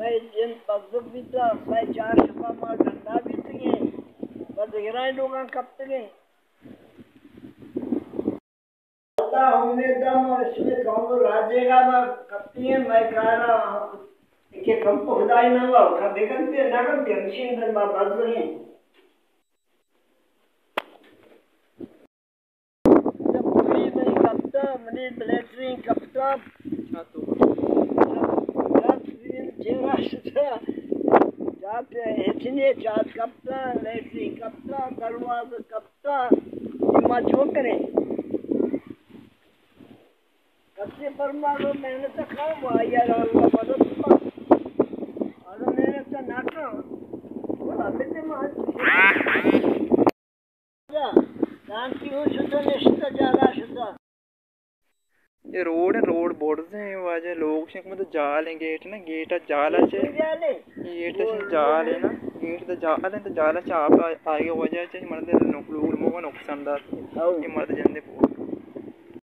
मैं जिन पद्धत बीता मैं 4 शफा मार डंडा बीत गए बस गिराए लोग कब तक होने दम और इसमें कहूँ राजेगा मैं कपती है मैं कह रहा हूँ कि कंपो खुदाई ना हुआ खा देखन पे ना कर के मशीन में बज रही है जब पूरी नहीं कपता मनी ब्लेटरिंग कपता छातो ब्लेटरिंग जेरा सुधा जाते इतने चार कपता ब्लेटरिंग कपता दरवाजा कपता इमा जो करें कच्चे परमाणु मैंने तो खाऊं यार अल्लाह मदद अगर मैंने तो नाटो बोला बिल्ले मार शांति हो शुद्ध निश्चित जाला शुद्ध ये रोड बोर्ड हैं वाजे लोग शेख में तो जाल है गेट ना गेट जाला छे गेट से जाल है ना गेट तो जाल है तो जाला चाप आगे वजह से मर्दे नुकसान दार ये मर्द जंदे